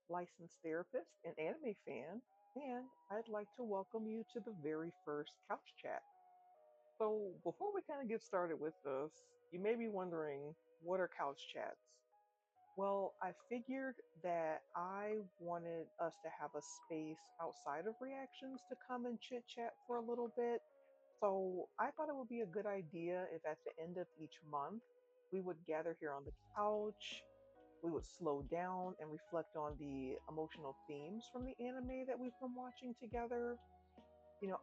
licensed therapist and anime fan, and I'd like to welcome you to the very first Couch Chat. So, before we kind of get started with this, you may be wondering, what are Couch Chats? Well, I figured that I wanted us to have a space outside of reactions to come and chit chat for a little bit. So I thought it would be a good idea if at the end of each month we would gather here on the couch, we would slow down and reflect on the emotional themes from the anime that we've been watching together.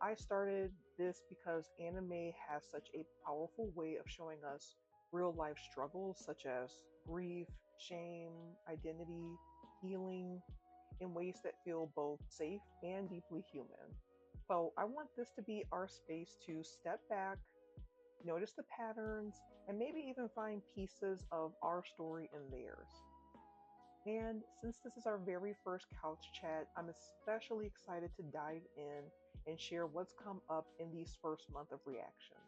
I started this because anime has such a powerful way of showing us real life struggles such as grief, shame, identity, healing in ways that feel both safe and deeply human. So I want this to be our space to step back, notice the patterns, and maybe even find pieces of our story in theirs. And since this is our very first couch chat, I'm especially excited to dive in and share what's come up in these first month of reactions.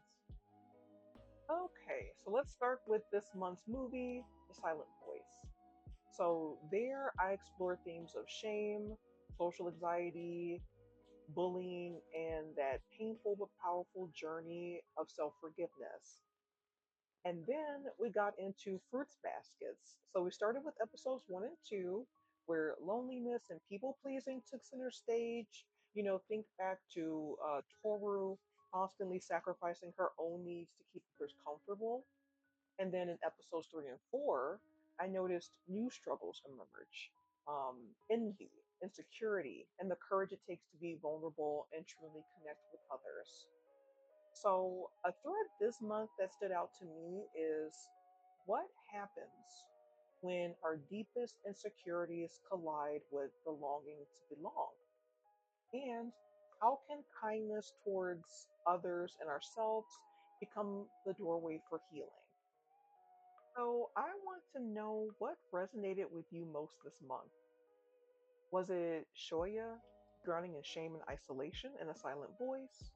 Okay, so let's start with this month's movie, The Silent Voice. So, there I explore themes of shame, social anxiety, bullying, and that painful but powerful journey of self forgiveness. And then we got into fruits baskets. So we started with episodes 1 and 2, where loneliness and people pleasing took center stage. Think back to Toru constantly sacrificing her own needs to keep others comfortable. And then in episodes 3 and 4, I noticed new struggles emerge, envy, insecurity, and the courage it takes to be vulnerable and truly connect with others. So, a thread this month that stood out to me is, what happens when our deepest insecurities collide with the longing to belong? And how can kindness towards others and ourselves become the doorway for healing? So, I want to know what resonated with you most this month. Was it Shoya drowning in shame and isolation in a silent voice?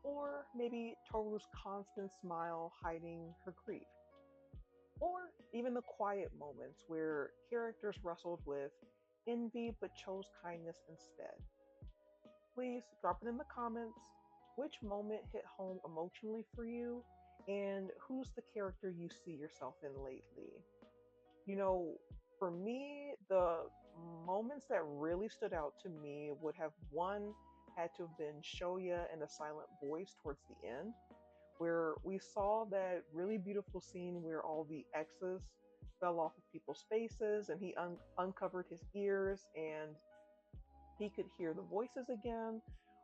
Or maybe Toru's constant smile hiding her grief? Or even the quiet moments where characters wrestled with envy but chose kindness instead? Please drop it in the comments. Which moment hit home emotionally for you? And who's the character you see yourself in lately? You know, for me, the moments that really stood out to me would have one had to have been Shoya and a silent voice towards the end, where we saw that really beautiful scene where all the X's fell off of people's faces and he uncovered his ears and he could hear the voices again,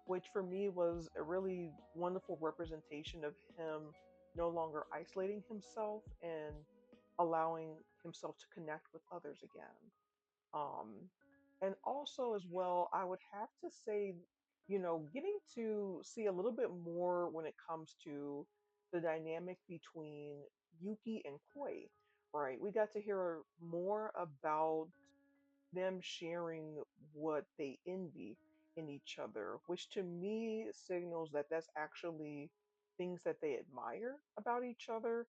which for me was a really wonderful representation of him no longer isolating himself and allowing himself to connect with others again. Um, and also, as well, I would have to say, getting to see a little bit more when it comes to the dynamic between Yuki and Koi, right? We got to hear more about them sharing what they envy in each other, which to me signals that that's actually things that they admire about each other.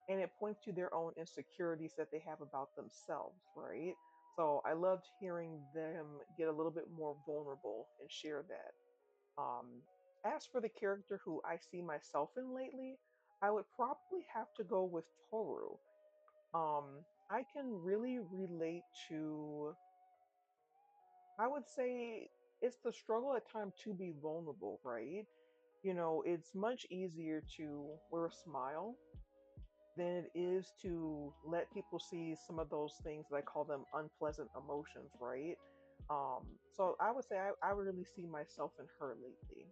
And it points to their own insecurities that they have about themselves, right? So I loved hearing them get a little bit more vulnerable and share that. Um, as for the character who I see myself in lately, I would probably have to go with Toru. I can really relate to, I would say it's the struggle at times to be vulnerable, right? It's much easier to wear a smile than it is to let people see some of those things that I call them unpleasant emotions, right? So I would say I really see myself in her lately.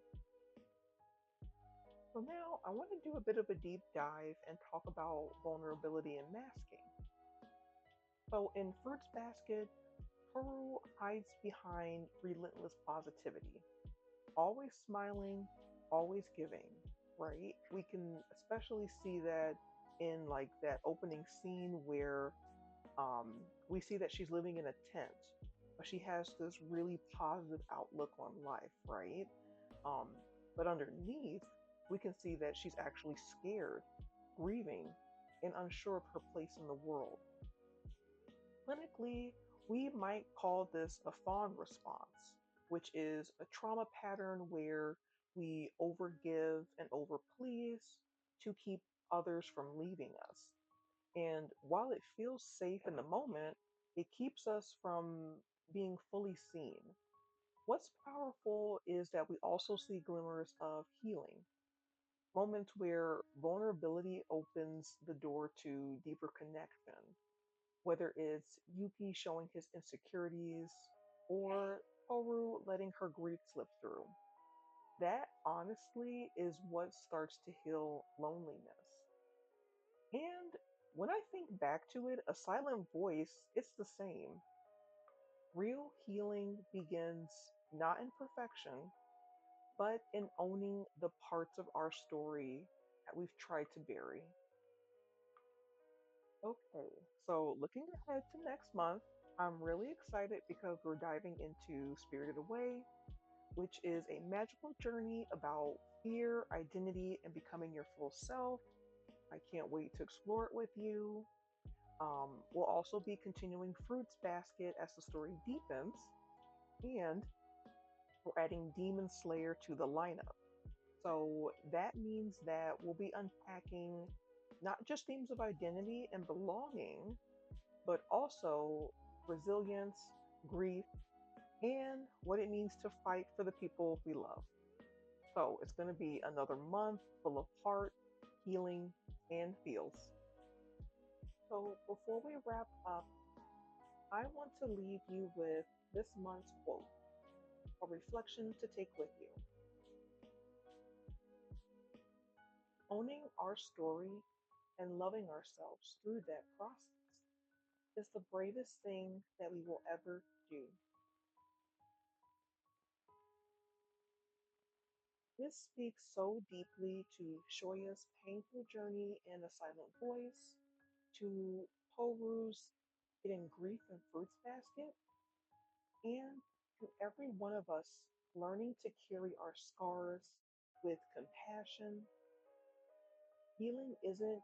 So now I want to do a bit of a deep dive and talk about vulnerability and masking. So in Fruits Basket, Toru hides behind relentless positivity, always smiling, always giving, right? We can especially see that in like that opening scene where we see that she's living in a tent, but she has this really positive outlook on life, right? Um, but underneath, we can see that she's actually scared, grieving, and unsure of her place in the world. Clinically, We might call this a fawn response, which is a trauma pattern where we overgive and overplease to keep others from leaving us. And while it feels safe in the moment, it keeps us from being fully seen. What's powerful is that we also see glimmers of healing, moments where vulnerability opens the door to deeper connection, whether it's Yuki showing his insecurities or Toru letting her grief slip through. That honestly is what starts to heal loneliness. And when I think back to it, a silent voice, it's the same. Real healing begins not in perfection, but in owning the parts of our story that we've tried to bury. Okay, so looking ahead to next month, I'm really excited because we're diving into Spirited Away, which is a magical journey about fear, identity, and becoming your full self. I can't wait to explore it with you. We'll also be continuing Fruits Basket as the story deepens, and we're adding Demon Slayer to the lineup. So that means that we'll be unpacking not just themes of identity and belonging, but also resilience, grief, and what it means to fight for the people we love. So it's going to be another month full of heart, healing, and feels. So before we wrap up, I want to leave you with this month's quote, a reflection to take with you. Owning our story and loving ourselves through that process is the bravest thing that we will ever do. This speaks so deeply to Shoya's painful journey in A Silent Voice, to Toru's Hidden Grief and Fruits Basket, and to every one of us learning to carry our scars with compassion. Healing isn't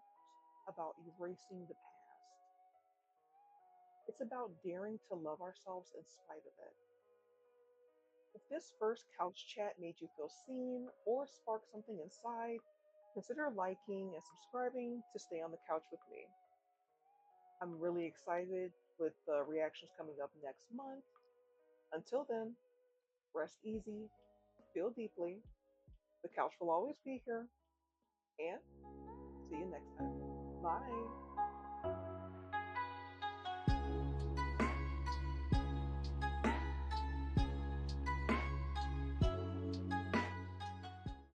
about erasing the past, it's about daring to love ourselves in spite of it. If this first couch chat made you feel seen or sparked something inside, consider liking and subscribing to stay on the couch with me. I'm really excited with the reactions coming up next month. Until then, rest easy, feel deeply. The couch will always be here, and see you next time. Bye.